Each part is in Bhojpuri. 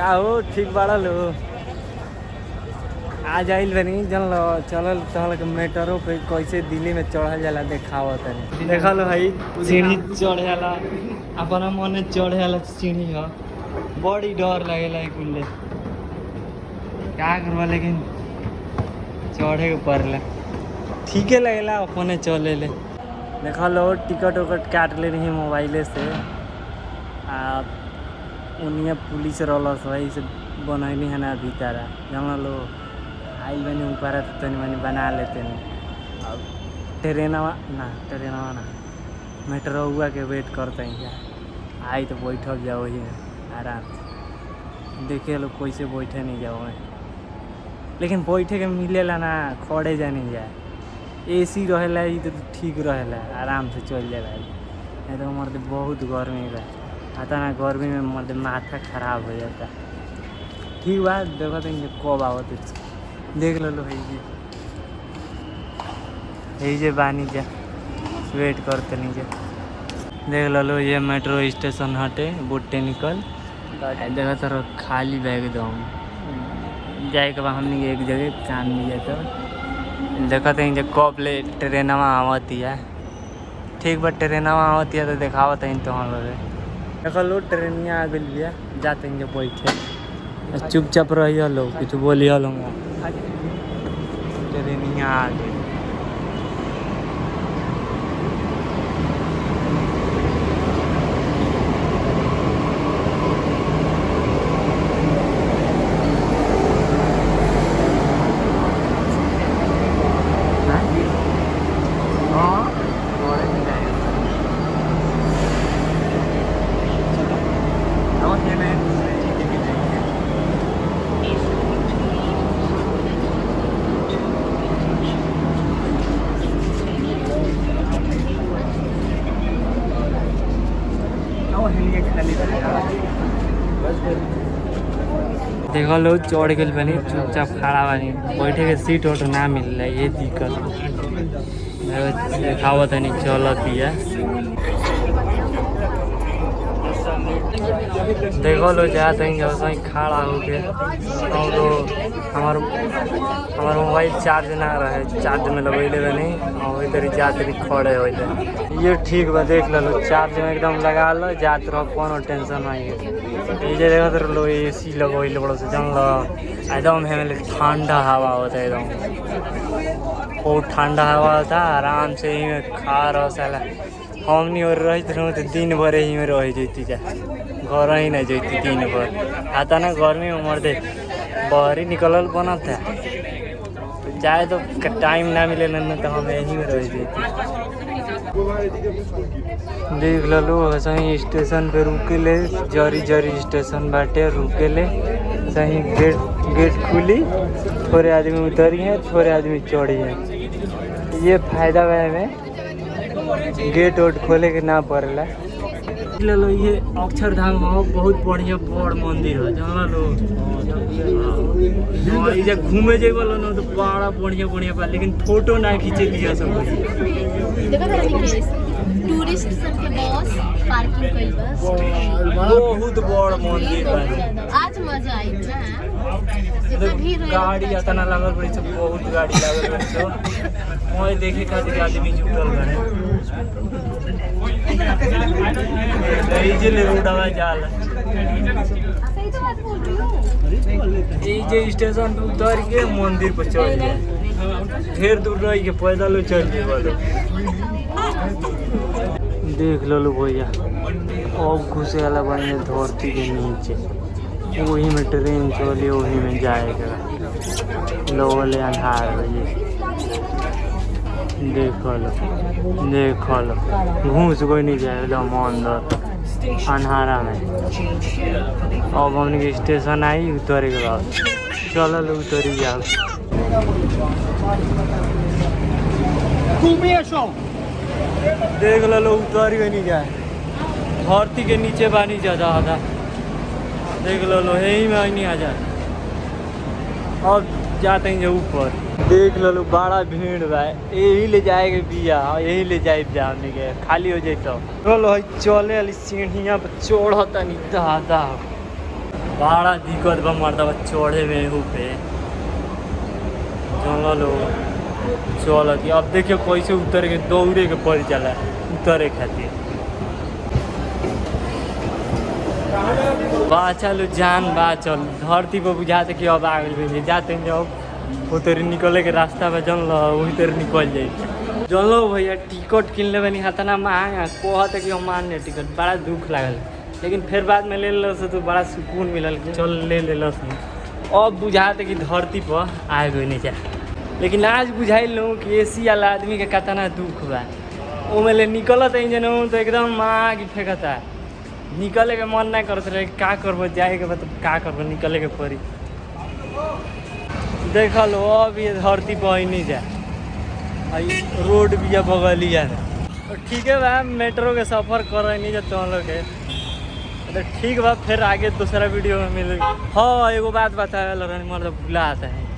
का हो ठीक बाड़ा लो आ जाइल बनी जन लो चलल चल के मेट्रो पे कैसे दिल्ली में चढ़ल जाला देखाव तनी देखा लो भाई सीढ़ी चढ़े जाला अपना मन चढ़े जाला सीढ़ी ह बड़ी डर लगेला कुल्ले क्या करवा लेकिन चढ़े के पड़ला ठीके लगेला अपने चले ले देखा लो टिकट उकट काट ले रही मोबाइले से आ उन्हें पुलिस रहलस वही से बनैली है ना भीतर जान लो आई बनी ऊपर तो तनी मनी बना लेते नहीं अब ट्रेनवा ना मेट्रो हुआ के वेट करते हैं क्या आई तो बैठक जाओ ही आराम से देखे लो कैसे बैठे नहीं जाओ लेकिन बैठे के मिलेला ना खड़े जा नहीं जाए एसी रहेला तो ठीक रहेला आराम से चल जाए नहीं तो मर्द बहुत गर्मी बा आता ना गर्मी में मर्द माथा खराब हो जाता ठीक बा देखो तो कब आवत देख लो यही जे बानी जा वेट करते नहीं जा देख लो ये मेट्रो स्टेशन हटे बुट्टे निकल देखा तर खाली बैग एकदम जाए के बाद हमने एक जगह काम नहीं जाता देखा तो जो कब ले ट्रेनवा आवती है ठीक बा ट्रेनवा आवती है तो देखावत है तो हम लोग देखा लो ट्रेनिया आ गई भैया जाते हैं जब बैठे चुपचाप रही लोग कुछ बोलिए लोग ट्रेनिया आ गई देखो लो चढ़ गए बनी चुपचाप खड़ा बनी बैठे के सीट वोट ना मिल रहा ये दिक्कत देखावत है नहीं चलती है देखो लो जाते हैं वैसे खड़ा हो के हमार मोबाइल चार्ज ना रहे चार्ज में लगैले बनी और वही तरी जाते खड़े हो ये ठीक बा देख लो चार्ज में एकदम लगा लो जात रहो कोनो टेंशन नहीं है ये देखो तो लो एसी लगैले बड़ो से जन लो एकदम हमें ठंडा हवा होता है एकदम बहुत ठंडा हवा होता आराम से ही में खा रहो साला हमनी और रही तो दिन भर ही में रह जती जा घर ही नहीं जती दिन भर आता ना गर्मी में मरते बाहर निकलल बना था चाहे तो टाइम ना मिले ना तो हम यहीं में रह जाती देख लो सही स्टेशन पे रुके ले जरी स्टेशन बाटे रुके ले सही गेट खुली थोड़े आदमी उतरी हैं थोड़े आदमी चढ़ी हैं ये फायदा है में गेट वोट खोले के ना पड़ेला लो ये अक्षरधाम हो बहुत बढ़िया बड़ मंदिर है जान लो इधर घूमे जेबो लो तो बड़ा बढ़िया बा लेकिन फोटो ना खींचे दिया सब टूरिस्ट सब के बस पार्किंग कई बस बहुत बड़ मंदिर बा आज मजा आई ना भीड़ गाड़ी इतना लागल पड़ी सब बहुत गाड़ी लागल पड़ी सब मोय देखे खातिर आदमी जुटल बा जे ले रोडवा जाल जे स्टेशन पे उतर के मंदिर पर चढ़ जाए फिर दूर रह के पैदल चल जाए देख लो भैया अब घुसे वाला बने धरती के नीचे वही में ट्रेन चले वही में जाएगा लोगों अंधार भैया देख लो घूस कोई नहीं जाए एकदम अंदर अंधारा में अब हमने स्टेशन आई उतरे के बाद चलो उतरी जाओ देख लो उतर के नहीं जाए धरती के नीचे बानी ज्यादा आधा देख लो यही में नहीं आ जाए अब जाते हैं जो ऊपर देख लो बड़ा भीड़ बा यही ले जाएगा बिया यही ले जाए जाने के खाली हो जाए तो चलो चले वाली सीढ़ियाँ पर चढ़ता नहीं दादा बड़ा दिक्कत बा मर्दबा चढ़े में हूँ पे जंगल हो चलत। अब देखियो कैसे उतर के दौड़े के पड़ जाला उतरे खातिर। बा चलो जान बा चल धरती पर बुझाते कि अब आ गए जाते जब उतर निकले के रास्ता में जन लो वही तर निकल जाए। जन लो भैया टिकट किन ले बनी हाथ ना महंगा कहते कि हम मान टिकट बड़ा दुख लागल, लेकिन फिर बाद में ले लो तो बड़ा सुकून मिलल कि चल ले लो। अब बुझाते कि धरती पर आ गए नहीं जा, लेकिन आज बुझाइल कि एसी वाला आदमी के कितना दुख बा। ओमे ले निकलत इंजन तो एकदम माँ की फेंकता, निकले के मन नहीं करत रहे। का करबो जाए के मतलब का करबो निकले के पड़ी। देख लो अब ये धरती पर नहीं जा, रोड भी है बगलिया तो ठीक है बा मेट्रो के सफ़र कर नहीं जा तुम लोग के तो ठीक बा। फिर आगे दूसरा वीडियो में मिलेगी। हाँ एगो बात बताया मतलब भूला आता है।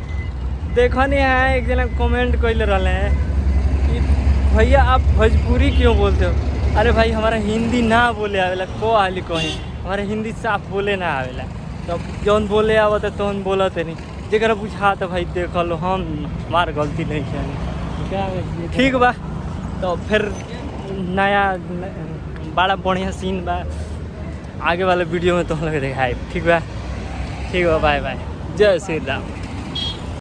देखो नहीं है एक जना कमेंट कैले रहे हैं कि भैया आप भोजपुरी क्यों बोलते हो। अरे भाई हमारा हिंदी ना बोले आवेला को हाली कहीं हमारा हिंदी साफ बोले ना आवेला, तो जौन बोले आवत तो बोलते नहीं जरा बुझा तो भाई देख लो हम हमार गलती नहीं है। ठीक बा तो फिर नया बड़ा बढ़िया सीन बा आगे वाले वीडियो में तो हम लोग दिखाए। ठीक बा बाय बाय जय श्री राम।